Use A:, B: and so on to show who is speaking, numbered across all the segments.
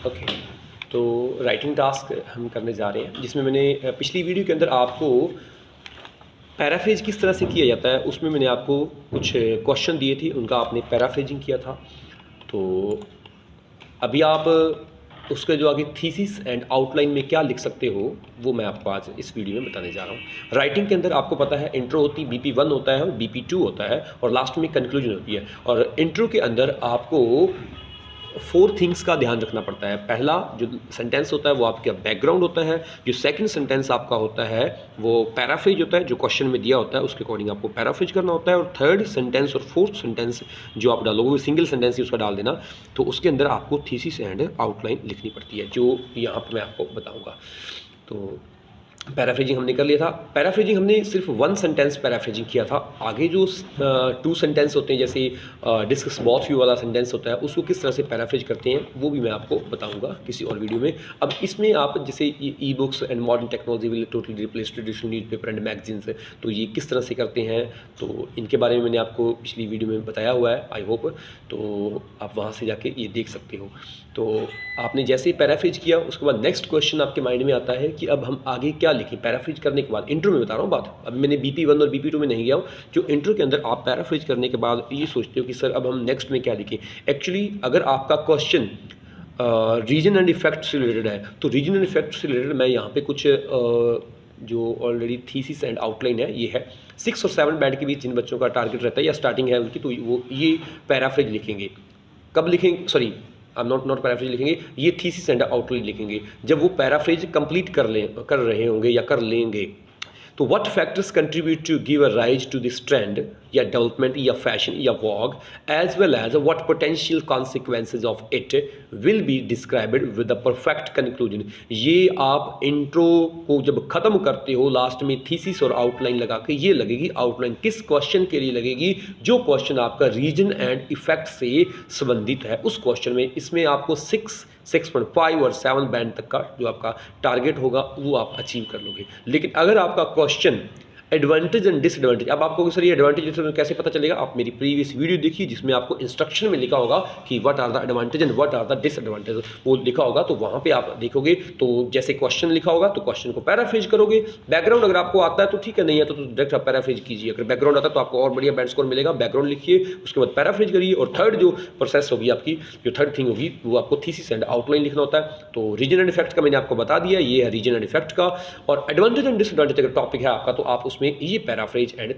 A: Okay, तो writing task हम करने जा रहे हैं, जिसमें मैंने पिछली वीडियो के अंदर आपको पैराफ्रेज किस तरह से किया जाता है उसमें मैंने आपको कुछ क्वेश्चन दिए थे, उनका आपने पैराफ्रेजिंग किया था। तो अभी आप उसके जो आगे थीसिस एंड आउटलाइन में क्या लिख सकते हो वो मैं आपको आज इस वीडियो में बताने जा रहा हूँ। राइटिंग के अंदर आपको पता है इंट्रो होती है, BP1 होता है और BP2 होता है और लास्ट में कंक्लूजन होती है। और इंट्रो के अंदर आपको 4 थिंग्स का ध्यान रखना पड़ता है। पहला जो सेंटेंस होता है वो आपका बैकग्राउंड होता है, जो सेकंड सेंटेंस आपका होता है वो पैराफ्रेज होता है, जो क्वेश्चन में दिया होता है उसके अकॉर्डिंग आपको पैराफ्रेज करना होता है, और थर्ड सेंटेंस और फोर्थ सेंटेंस जो आप डालोगे सिंगल सेंटेंस ही उसका डाल देना। तो उसके अंदर आपको थीसिस एंड आउटलाइन लिखनी पड़ती है, जो यहाँ पर मैं आपको बताऊँगा। तो पैराफ्रेजिंग हमने कर लिया था। पैराफ्रेजिंग हमने सिर्फ 1 सेंटेंस पैराफ्रेजिंग किया था। आगे जो 2 सेंटेंस होते हैं, जैसे डिस्कस बोथ यू वाला सेंटेंस होता है, उसको किस तरह से पैराफ्रेज करते हैं वो भी मैं आपको बताऊंगा किसी और वीडियो में। अब इसमें आप जैसे e books and modern technology will totally replace traditional newspaper and magazines, तो ये किस तरह से करते हैं तो इनके बारे में मैंने आपको पिछली वीडियो में बताया हुआ है, आई होप। तो आप वहाँ से जाके ये देख सकते हो। तो आपने जैसे ही पैराफ्रेज किया उसके बाद नेक्स्ट क्वेश्चन आपके माइंड में आता है कि अब हम आगे क्या लिखें। पैराफ्रेज करने के बाद, इंट्रो में बता रहा हूँ बात, अभी मैंने BP1 और BP2 में नहीं गया हूँ। जो इंट्रो के अंदर आप पैराफ्रेज करने के बाद ये सोचते हो कि सर अब हम नेक्स्ट में क्या लिखें। एक्चुअली अगर आपका क्वेश्चन रीजन एंड इफेक्ट से रिलेटेड है तो रीजन एंड इफेक्ट से रिलेटेड मैं यहाँ पे कुछ जो ऑलरेडी थीसिस एंड आउटलाइन है ये है 6 और 7 बैंड के बीच जिन बच्चों का टारगेट रहता है या स्टार्टिंग है उनकी, तो वो ये पैराफ्रेज लिखेंगे। कब लिखेंगे, सॉरी आप नॉट पैराफ्रेज लिखेंगे, ये थीसिस एंड आउटलाइन लिखेंगे जब वो पैराफ्रेज कंप्लीट कर रहे होंगे या कर लेंगे। तो what factors contribute to give a rise to this trend या डेवलपमेंट या फैशन या vogue, as well as what potential consequences of it will be described with a perfect conclusion. ये आप इंट्रो को जब खत्म करते हो लास्ट में थीसिस और आउटलाइन लगा के ये लगेगी आउटलाइन किस क्वेश्चन के लिए लगेगी, जो क्वेश्चन आपका रीजन एंड इफेक्ट से संबंधित है उस क्वेश्चन में। इसमें आपको 6.5 और 7 बैंड तक का जो आपका टारगेट होगा वो आप अचीव कर लोगे। लेकिन अगर आपका क्वेश्चन एडवांटेज एंड डिसएडवांटेज, अब आपको सर ये एडवांटेज कैसे पता चलेगा, आप मेरी प्रीवियस वीडियो देखिए जिसमें आपको इंस्ट्रक्शन में लिखा होगा कि what are the advantage and what are the disadvantage, वो लिखा होगा। तो वहाँ पे आप देखोगे तो जैसे क्वेश्चन लिखा होगा तो क्वेश्चन को पैराफ्रेज करोगे। बैकग्राउंड अगर आपको आता है तो ठीक है, नहीं है तो डायरेक्ट आप पैराफ्रेज कीजिए। अगर बैकग्राउंड आता है तो आपको और बढ़िया बैंड स्कोर मिलेगा। बैकग्राउंड लिखिए, उसके बाद पैराफ्रेज करिए, और थर्ड जो प्रोसेस होगी आपकी, जो थर्ड थिंग होगी वो आपको थीसिस एंड आउटलाइन लिखना होता है। तो रीजन एंड इफेक्ट का मैंने आपको बता दिया, ये है रीजन एंड इफेक्ट का। और एडवांटेज एंड डिसएडवांटेज अगर टॉपिक है आपका तो आप उसमें ये पैराफ्रेज एंड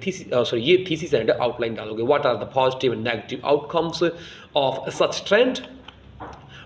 A: ये थीसिस एंड आउटलाइन डालोगे। What are the positive and negative outcomes of such trend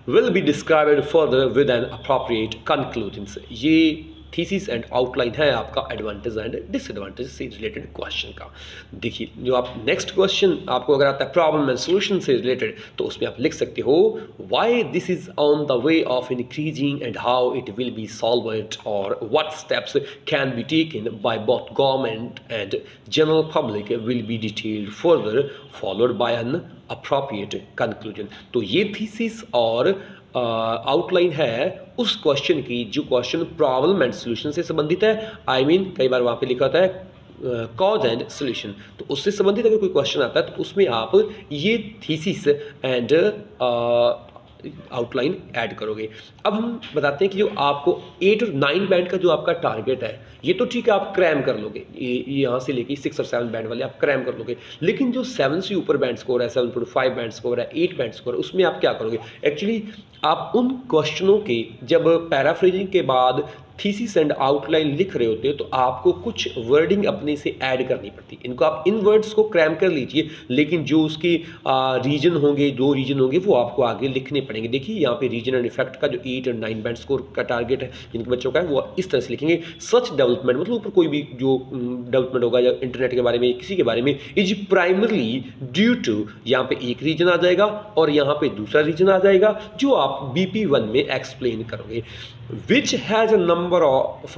A: will be described further with an appropriate conclusions। ये थीसिस एंड आउटलाइन है आपका एडवांटेज एंड डिसएडवांटेज से रिलेटेड क्वेश्चन का। देखिए जो आप नेक्स्ट क्वेश्चन आपको अगर आता है प्रॉब्लम एंड सॉल्यूशन से रिलेटेड, तो उसमें आप लिख सकते हो why this is on the way of increasing and how it will be solved, और what steps can be taken by both government and general public will be detailed further followed by an appropriate conclusion. तो ये thesis और outline है उस question की जो question problem and solution से संबंधित है। आई मीन कई बार वहाँ पे लिखा होता है कॉज एंड सॉल्यूशन, तो उससे संबंधित अगर कोई क्वेश्चन आता है तो उसमें आप ये थीसिस एंड आउटलाइन ऐड करोगे। अब हम बताते हैं कि जो आपको 8 और 9 बैंड का जो आपका टारगेट है ये तो ठीक है, आप क्रैम कर लोगे, ये यहाँ से लेके 6 और 7 बैंड वाले आप क्रैम कर लोगे। लेकिन जो 7 से ऊपर बैंड स्कोर है, 7.5 बैंड स्कोर है, 8 बैंड स्कोर है, उसमें आप क्या करोगे। एक्चुअली आप उन क्वेश्चनों के जब पैराफ्रेजिंग के बाद थीसिस एंड आउटलाइन लिख रहे होते हो तो आपको कुछ वर्डिंग अपने से ऐड करनी पड़ती है। इनको आप इन वर्ड्स को क्रैम कर लीजिए, लेकिन जो उसके रीजन होंगे, 2 रीजन होंगे, वो आपको आगे लिखने पड़ेंगे। देखिए यहाँ पे रीजन एंड इफेक्ट का जो 8 और 9 बैंड स्कोर का टारगेट है जिनके बच्चों का है वो इस तरह से लिखेंगे। सच डेवलपमेंट मतलब ऊपर कोई भी जो डेवलपमेंट होगा या इंटरनेट के बारे में किसी के बारे में, इज प्राइमरली ड्यू टू, यहाँ पे एक रीजन आ जाएगा और यहाँ पे दूसरा रीजन आ जाएगा जो आप BP1 में एक्सप्लेन करोगे। which has a number of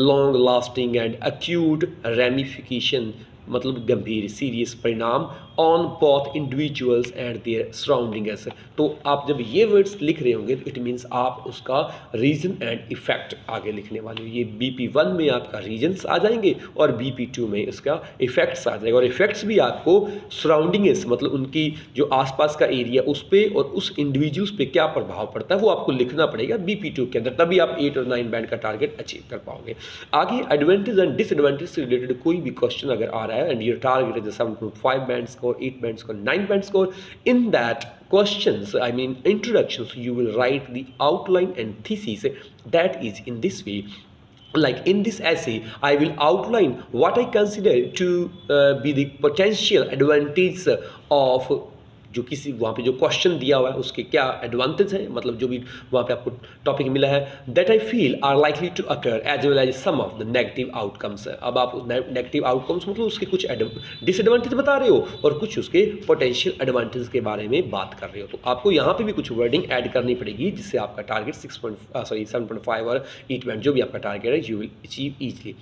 A: long lasting and acute ramification, मतलब गंभीर सीरियस परिणाम, on both individuals and there surroundings. तो आप जब ये वर्ड्स लिख रहे होंगे तो इट मीन्स आप उसका रीजन एंड इफेक्ट आगे लिखने वाले हो। ये BP1 में आपका रीजन्स आ जाएंगे और BP2 में इसका इफेक्ट्स आ जाएगा, और इफेक्ट्स भी आपको सराउंडिंग्स मतलब उनकी जो आसपास का एरिया उस पर और उस इंडिविजुअल्स पे क्या प्रभाव पड़ता है वो आपको लिखना पड़ेगा BP2 के अंदर, तभी आप 8 और 9 बैंड का टारगेट अचीव कर पाओगे। आगे एडवांटेज एंड डिसएडवांटेज से रिलेटेड कोई भी क्वेश्चन अगर आ रहा है and your target is 7.5 band score, 8 band score, 9 band score, in that questions, I mean introductions, you will write the outline and thesis that is in this way. Like in this essay, I will outline what I consider to be the potential advantage of जो किसी वहाँ पे जो question दिया हुआ है उसके क्या एडवांटेज है, मतलब जो भी वहाँ पे आपको टॉपिक मिला है, that I feel are likely to occur as well as some of the negative outcomes. अब आप नेगेटिव आउटकम्स मतलब उसके कुछ डिसएडवांटेज बता रहे हो और कुछ उसके पोटेंशियल एडवांटेज के बारे में बात कर रहे हो, तो आपको यहाँ पे भी कुछ वर्डिंग ऐड करनी पड़ेगी जिससे आपका टारगेट 7.5 और 8 बैंड जो भी आपका टारगेट है you will achieve easily.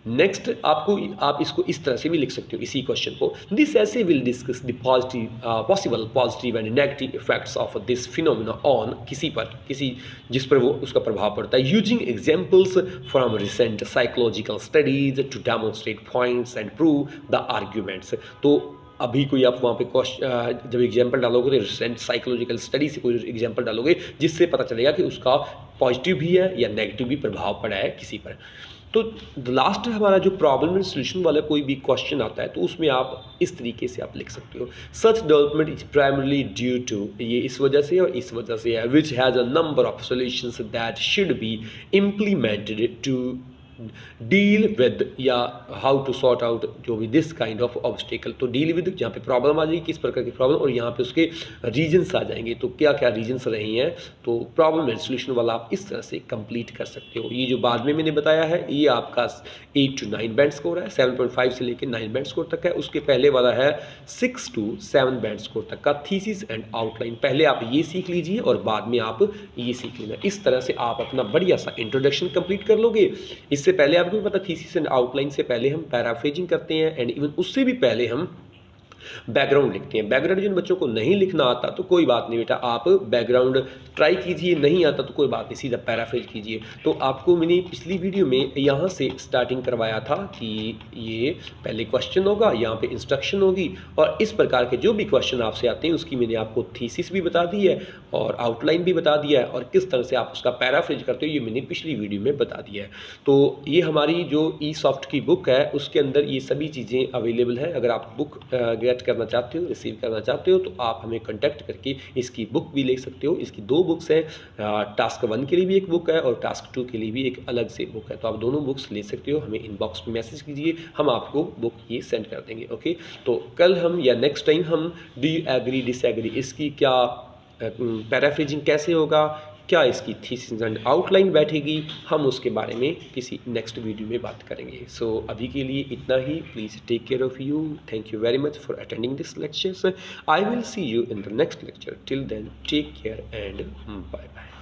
A: Next आप इसको इस तरह से भी लिख सकते हो इसी क्वेश्चन को, this essay will discuss the possible positive and negative effects of this phenomena on किसी जिस पर वो उसका प्रभाव पड़ता है, using examples from recent psychological studies to demonstrate points and prove the arguments. तो अभी कोई आप वहाँ पे क्वेश्चन जब एग्जाम्पल डालोगे तो रिसेंट साइकोलॉजिकल स्टडी से कोई एग्जाम्पल डालोगे जिससे पता चलेगा कि उसका पॉजिटिव भी है या नेगेटिव भी प्रभाव पड़ा है किसी पर। तो लास्ट हमारा जो प्रॉब्लम एंड सोल्यूशन वाला कोई भी क्वेश्चन आता है तो उसमें आप इस तरीके से आप लिख सकते हो, such development is primarily due to, ये इस वजह से और इस वजह से है, which has a number of solutions that should be implemented to deal with या हाउ टू सॉर्ट आउट जो भी दिस काइंड ऑफ ऑब्स्टिकल। तो डील विद जहाँ पे प्रॉब्लम आ जाएगी किस प्रकार की प्रॉब्लम, और यहाँ पे उसके रीजन्स आ जाएंगे तो क्या क्या रीजन्स रही हैं, तो प्रॉब्लम एंड सोल्यूशन वाला आप इस तरह से कंप्लीट कर सकते हो। ये जो बाद में मैंने बताया है ये आपका 8 to 9 बैंड स्कोर है, 7.5 से लेकर 9 बैंड स्कोर तक है, उसके पहले वाला है 6 to 7 बैंड स्कोर तक का थीसिस एंड आउटलाइन। पहले आप ये सीख लीजिए और बाद में आप ये सीख लेना। इस तरह से आप अपना बढ़िया सा इंट्रोडक्शन कंप्लीट कर लोगे। इससे पहले आपको भी पता थीसिस एंड आउटलाइन से पहले हम पैराफ्रेजिंग करते हैं एंड इवन उससे भी पहले हम बैकग्राउंड लिखते हैं। बैकग्राउंड जिन बच्चों को नहीं लिखना आता तो कोई बात नहीं बेटा, आप बैकग्राउंड ट्राई कीजिए, नहीं आता तो कोई बात नहीं, सीधा पैराफ्रेज कीजिए। तो आपको मैंने पिछली वीडियो में यहाँ से स्टार्टिंग करवाया था कि ये पहले क्वेश्चन होगा, यहाँ पे इंस्ट्रक्शन होगी और इस प्रकार के जो भी क्वेश्चन आपसे आते हैं उसकी मैंने आपको थीसिस भी बता दी है और आउटलाइन भी बता दिया है और किस तरह से आप उसका पैराफ्रेज करते हो ये मैंने पिछली वीडियो में बता दिया है। तो ये हमारी जो ई-सॉफ्ट की बुक है उसके अंदर ये सभी चीज़ें अवेलेबल हैं। अगर आप बुक गेट करना चाहते हो, रिसीव करना चाहते हो तो आप हमें कॉन्टैक्ट करके इसकी बुक भी ले सकते हो। इसकी 2 बुक्स हैं, टास्क 1 के लिए भी एक बुक है और टास्क 2 के लिए भी एक अलग से बुक है, तो आप दोनों बुक्स ले सकते हो। हमें इनबॉक्स में मैसेज कीजिए, हम आपको बुक ये सेंड कर देंगे। ओके, तो कल हम या नेक्स्ट टाइम हम डू यू एग्री डिसएग्री इसकी क्या पैराफ्रेजिंग कैसे होगा, क्या इसकी थीसिस एंड आउटलाइन बैठेगी, हम उसके बारे में किसी नेक्स्ट वीडियो में बात करेंगे। सो अभी के लिए इतना ही। Please take care of you. Thank you very much for attending this lectures. I will see you in the next lecture. Till then take care and bye bye.